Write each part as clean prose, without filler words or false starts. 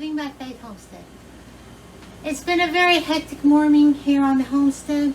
Living by Faith Homestead. It's been a very hectic morning here on the homestead.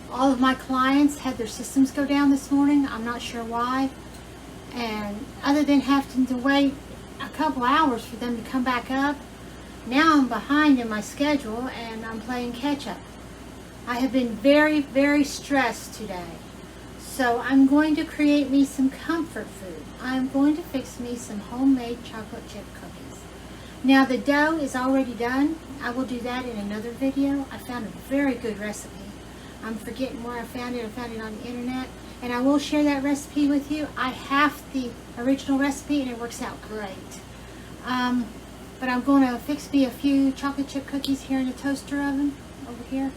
All of my clients had their systems go down this morning. I'm not sure why. And other than having to wait a couple hours for them to come back up, now I'm behind in my schedule and I'm playing catch up. I have been very, very stressed today. So I'm going to create me some comfort food. I'm going to fix me some homemade chocolate chip cookies. Now the dough is already done. I will do that in another video. I found a very good recipe. I'm forgetting where I found it. I found it on the internet. And I will share that recipe with you. I have the original recipe and it works out great. But I'm going to fix me a few chocolate chip cookies here in the toaster oven over here.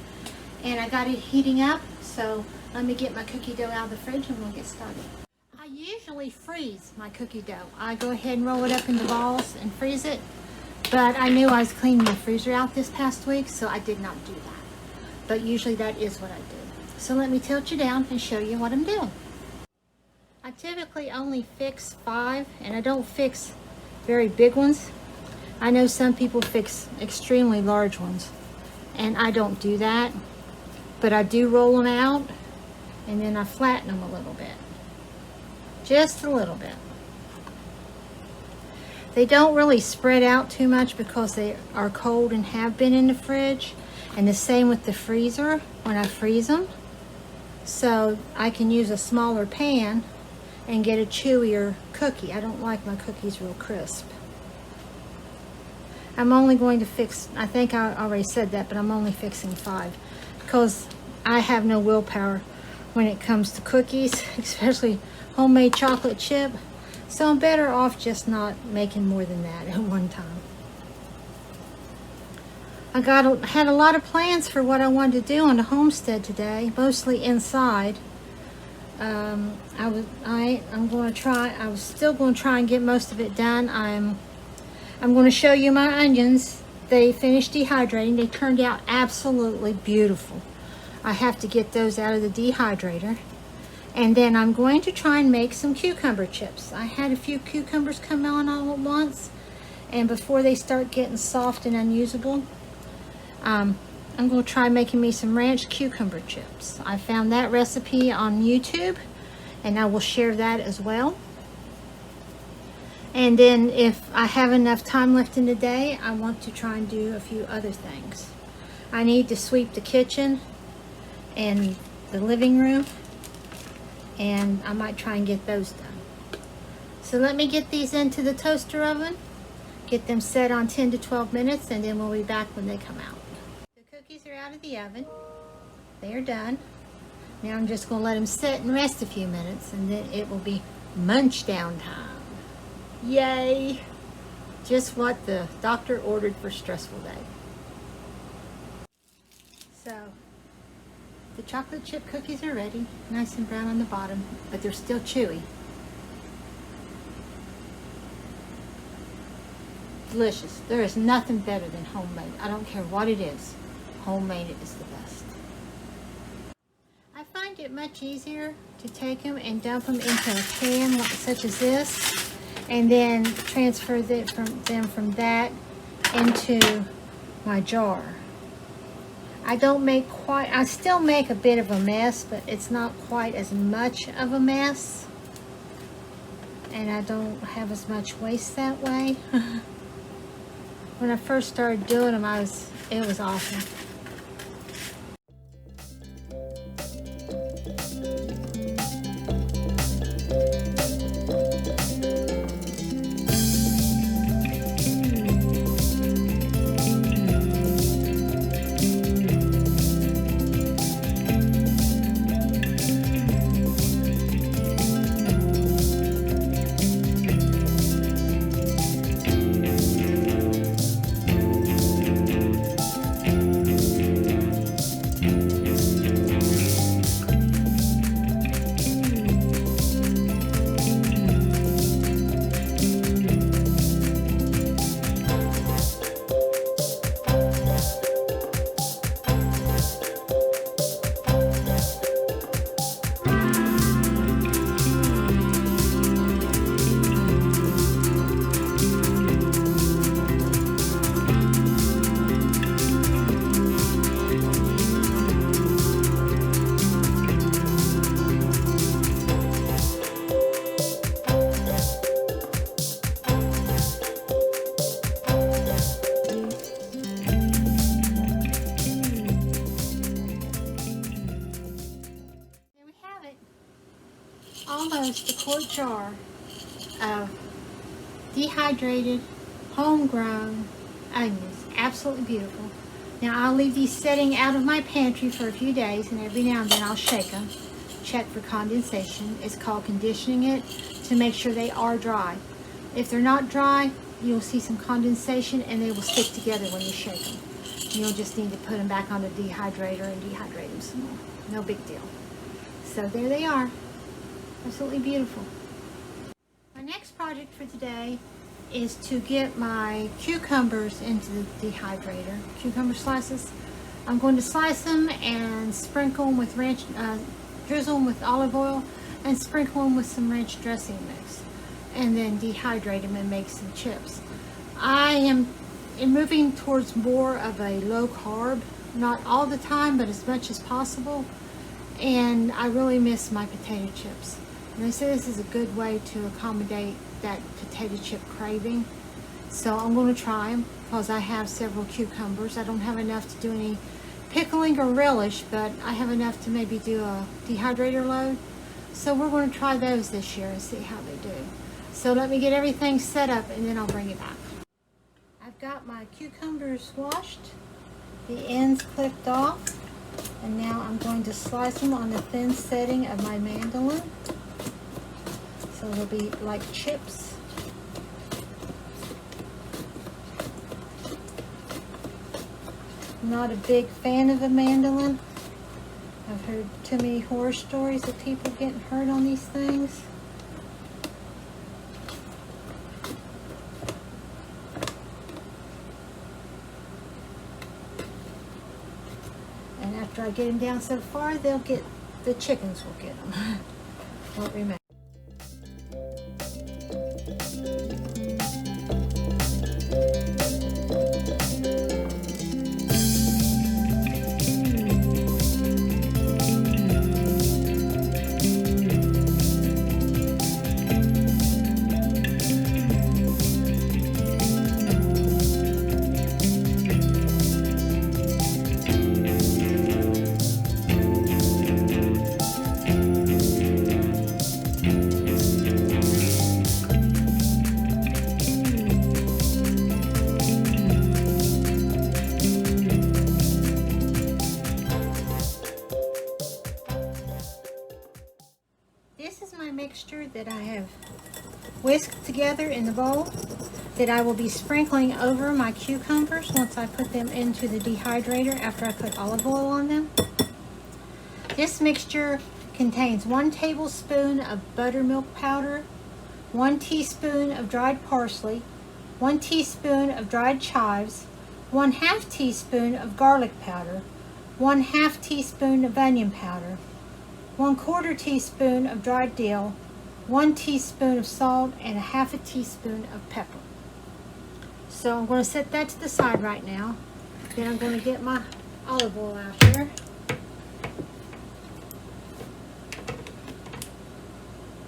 And I got it heating up. So let me get my cookie dough out of the fridge and we'll get started. I usually freeze my cookie dough. I go ahead and roll it up into balls and freeze it. But I knew I was cleaning my freezer out this past week, so I did not do that. But usually that is what I do. So let me tilt you down and show you what I'm doing. I typically only fix 5, and I don't fix very big ones. I know some people fix extremely large ones, and I don't do that. But I do roll them out, and then I flatten them a little bit. Just a little bit. They don't really spread out too much because they are cold and have been in the fridge. And the same with the freezer when I freeze them. So I can use a smaller pan and get a chewier cookie. I don't like my cookies real crisp. I'm only going to fix, I think I already said that, but I'm only fixing 5 because I have no willpower when it comes to cookies, especially homemade chocolate chip. So I'm better off just not making more than that at one time. I had a lot of plans for what I wanted to do on the homestead today, mostly inside. I was still going to try and get most of it done. I'm going to show you my onions. They finished dehydrating. They turned out absolutely beautiful. I have to get those out of the dehydrator. And then I'm going to try and make some cucumber chips. I had a few cucumbers come on all at once, and before they start getting soft and unusable, I'm going to try making me some ranch cucumber chips. I found that recipe on YouTube, and I will share that as well. And then if I have enough time left in the day, I want to try and do a few other things. I need to sweep the kitchen and the living room, and I might try and get those done. So let me get these into the toaster oven, get them set on 10 to 12 minutes, and then we'll be back when they come out. The cookies are out of the oven. They are done. Now I'm just going to let them sit and rest a few minutes, and then it will be munch down time. Yay! Just what the doctor ordered for a stressful day. So the chocolate chip cookies are ready, nice and brown on the bottom, but they're still chewy. Delicious. There is nothing better than homemade. I don't care what it is. Homemade is the best. I find it much easier to take them and dump them into a pan such as this, and then transfer them from that into my jar. I still make a bit of a mess, but it's not quite as much of a mess. And I don't have as much waste that way. When I first started doing them, it was awesome. post a quart jar of dehydrated, homegrown onions. Absolutely beautiful. Now I'll leave these setting out of my pantry for a few days, and every now and then I'll shake them, check for condensation. It's called conditioning it to make sure they are dry. If they're not dry, you'll see some condensation and they will stick together when you shake them. You'll just need to put them back on the dehydrator and dehydrate them some more. No big deal. So there they are. Absolutely beautiful. My next project for today is to get my cucumbers into the dehydrator. Cucumber slices. I'm going to slice them and sprinkle them with drizzle them with olive oil and sprinkle them with some ranch dressing mix, and then dehydrate them and make some chips. I am moving towards more of a low carb, not all the time, but as much as possible. And I really miss my potato chips. And they say this is a good way to accommodate that potato chip craving. So I'm going to try them because I have several cucumbers. I don't have enough to do any pickling or relish, but I have enough to maybe do a dehydrator load. So we're going to try those this year and see how they do. So let me get everything set up and then I'll bring it back. I've got my cucumbers washed, the ends clipped off, and now I'm going to slice them on the thin setting of my mandolin. So they'll be like chips. I'm not a big fan of a mandolin. I've heard too many horror stories of people getting hurt on these things. And after I get them down so far, the chickens will get them. Won't remain. This is my mixture that I have whisked together in the bowl that I will be sprinkling over my cucumbers once I put them into the dehydrator after I put olive oil on them. This mixture contains 1 tablespoon of buttermilk powder, 1 teaspoon of dried parsley, 1 teaspoon of dried chives, 1/2 teaspoon of garlic powder, 1/2 teaspoon of onion powder, 1/4 teaspoon of dried dill, 1 teaspoon of salt, and 1/2 teaspoon of pepper. So I'm going to set that to the side right now. Then I'm going to get my olive oil out here.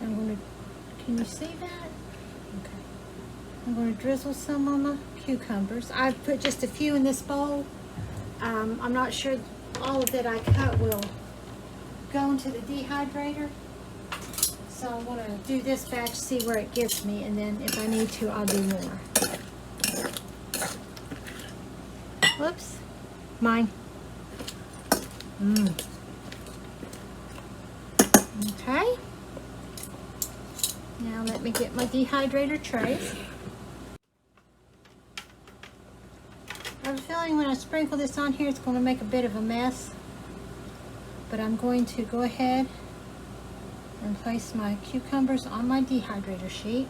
I'm going to, can you see that? Okay. I'm going to drizzle some on my cucumbers. I've put just a few in this bowl. I'm not sure all of that I cut will go into the dehydrator. So I'm going to do this batch, see where it gets me, and then if I need to, I'll do more. Whoops. Mine. Okay. Now let me get my dehydrator trays. I have a feeling when I sprinkle this on here, it's going to make a bit of a mess. But I'm going to go ahead and place my cucumbers on my dehydrator sheet.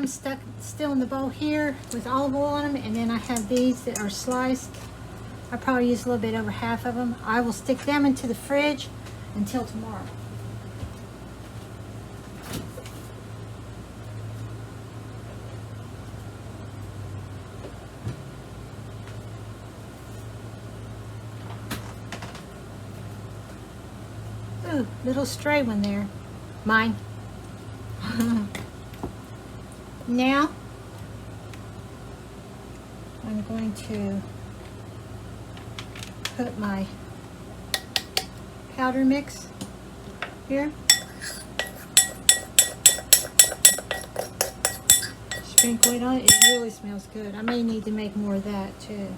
stuck still in the bowl here with olive oil on them, and then I have these that are sliced. I probably use a little bit over half of them. I will stick them into the fridge until tomorrow. Ooh, little stray one there. Mine. Now, I'm going to put my powder mix here. Sprinkle it on it. It really smells good. I may need to make more of that too.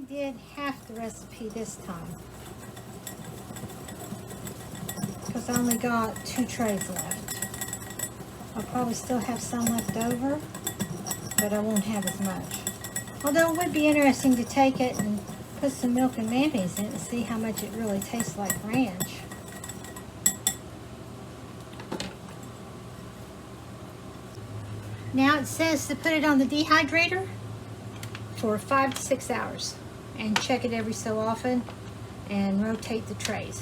Did half the recipe this time because I only got 2 trays left. I'll probably still have some left over, but I won't have as much. Although it would be interesting to take it and put some milk and mayonnaise in it and see how much it really tastes like ranch. Now it says to put it on the dehydrator for 5 to 6 hours. And check it every so often and rotate the trays.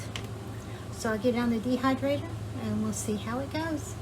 So I'll get it on the dehydrator and we'll see how it goes.